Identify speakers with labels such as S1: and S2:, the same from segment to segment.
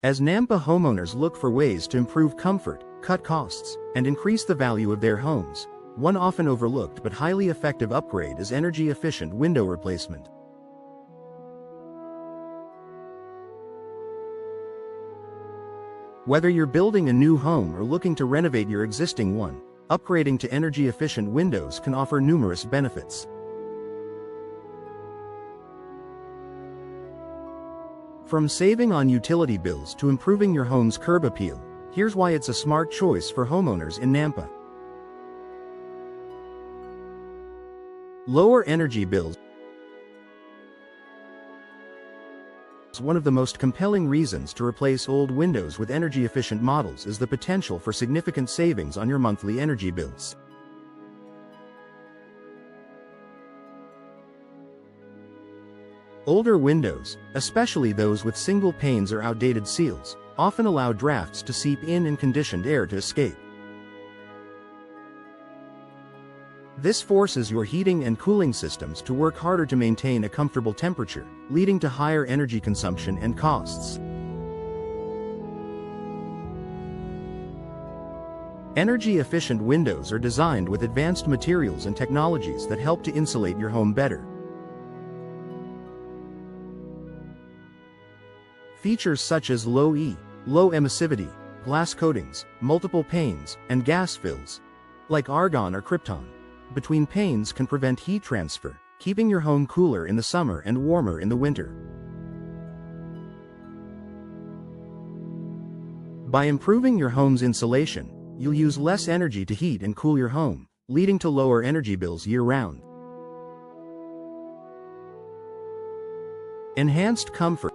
S1: As Nampa homeowners look for ways to improve comfort, cut costs, and increase the value of their homes, one often overlooked but highly effective upgrade is energy-efficient window replacement. Whether you're building a new home or looking to renovate your existing one, upgrading to energy-efficient windows can offer numerous benefits. From saving on utility bills to improving your home's curb appeal, here's why it's a smart choice for homeowners in Nampa. Lower energy bills. One of the most compelling reasons to replace old windows with energy-efficient models is the potential for significant savings on your monthly energy bills. Older windows, especially those with single panes or outdated seals, often allow drafts to seep in and conditioned air to escape. This forces your heating and cooling systems to work harder to maintain a comfortable temperature, leading to higher energy consumption and costs. Energy-efficient windows are designed with advanced materials and technologies that help to insulate your home better. Features such as low emissivity, glass coatings, multiple panes, and gas fills, like argon or krypton, between panes can prevent heat transfer, keeping your home cooler in the summer and warmer in the winter. By improving your home's insulation, you'll use less energy to heat and cool your home, leading to lower energy bills year-round. Enhanced comfort.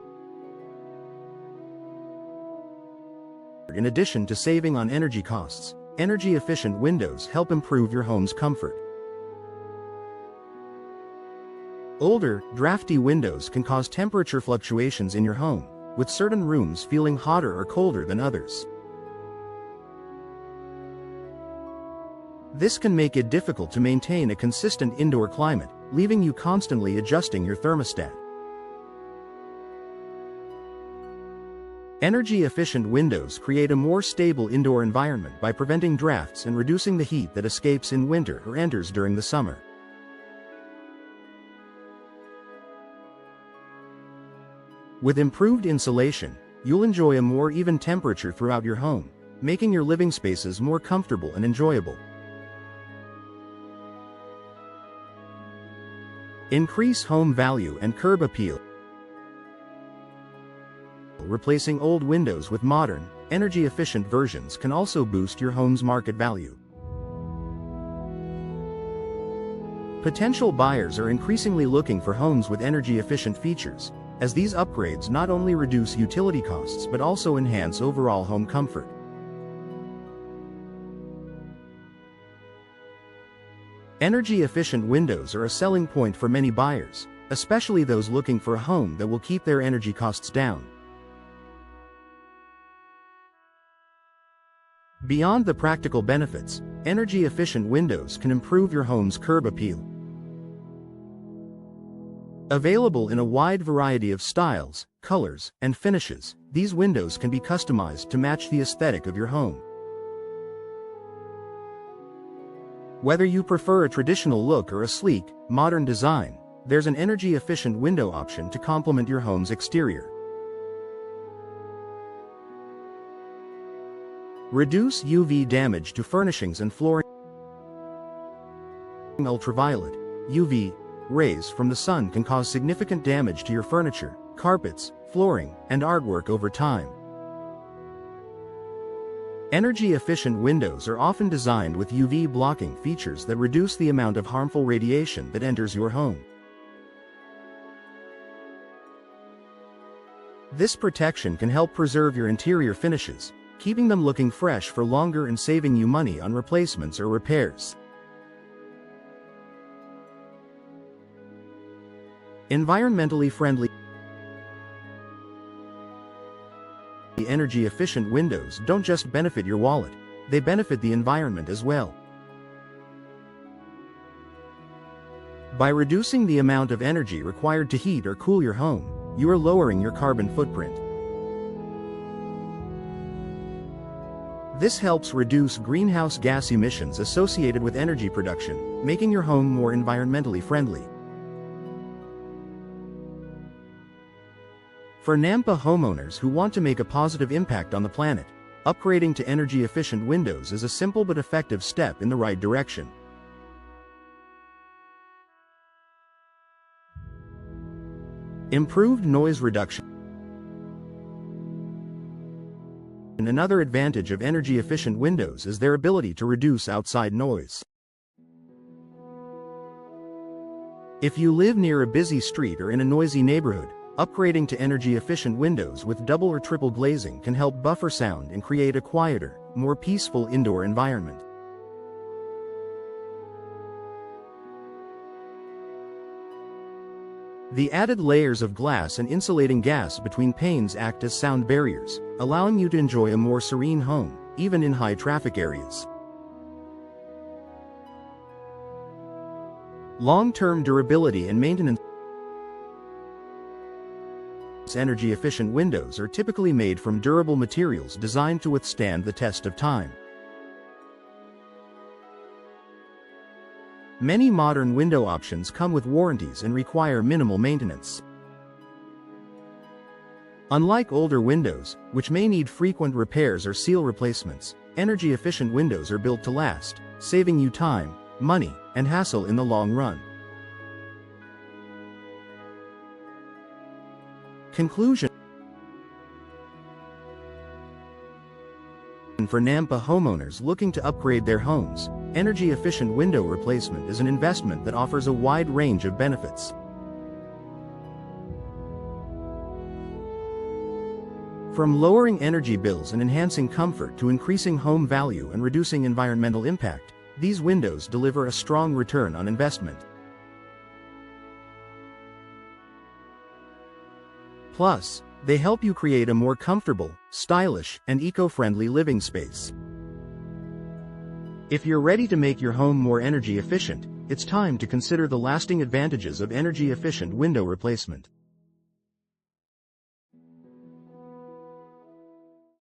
S1: In addition to saving on energy costs, energy-efficient windows help improve your home's comfort. Older, drafty windows can cause temperature fluctuations in your home, with certain rooms feeling hotter or colder than others. This can make it difficult to maintain a consistent indoor climate, leaving you constantly adjusting your thermostat. Energy-efficient windows create a more stable indoor environment by preventing drafts and reducing the heat that escapes in winter or enters during the summer. With improved insulation, you'll enjoy a more even temperature throughout your home, making your living spaces more comfortable and enjoyable. Increase home value and curb appeal. Replacing old windows with modern, energy-efficient versions can also boost your home's market value. Potential buyers are increasingly looking for homes with energy-efficient features, as these upgrades not only reduce utility costs but also enhance overall home comfort. Energy-efficient windows are a selling point for many buyers, especially those looking for a home that will keep their energy costs down. Beyond the practical benefits, energy-efficient windows can improve your home's curb appeal. Available in a wide variety of styles, colors, and finishes, these windows can be customized to match the aesthetic of your home. Whether you prefer a traditional look or a sleek, modern design, there's an energy-efficient window option to complement your home's exterior. Reduce UV damage to furnishings and flooring. Ultraviolet UV rays from the sun can cause significant damage to your furniture, carpets, flooring, and artwork over time. Energy-efficient windows are often designed with UV blocking features that reduce the amount of harmful radiation that enters your home. This protection can help preserve your interior finishes, keeping them looking fresh for longer and saving you money on replacements or repairs. Environmentally friendly. Energy-efficient windows don't just benefit your wallet, they benefit the environment as well. By reducing the amount of energy required to heat or cool your home, you are lowering your carbon footprint. This helps reduce greenhouse gas emissions associated with energy production, making your home more environmentally friendly. For Nampa homeowners who want to make a positive impact on the planet, upgrading to energy-efficient windows is a simple but effective step in the right direction. Improved noise reduction. Another advantage of energy-efficient windows is their ability to reduce outside noise. If you live near a busy street or in a noisy neighborhood, upgrading to energy-efficient windows with double or triple glazing can help buffer sound and create a quieter, more peaceful indoor environment. The added layers of glass and insulating gas between panes act as sound barriers, allowing you to enjoy a more serene home, even in high-traffic areas. Long-term durability and maintenance. Energy-efficient windows are typically made from durable materials designed to withstand the test of time. Many modern window options come with warranties and require minimal maintenance. Unlike older windows, which may need frequent repairs or seal replacements, energy-efficient windows are built to last, saving you time, money, and hassle in the long run. Conclusion. For Nampa homeowners looking to upgrade their homes, energy-efficient window replacement is an investment that offers a wide range of benefits. From lowering energy bills and enhancing comfort to increasing home value and reducing environmental impact, these windows deliver a strong return on investment. Plus, they help you create a more comfortable, stylish, and eco-friendly living space. If you're ready to make your home more energy efficient, it's time to consider the lasting advantages of energy-efficient window replacement.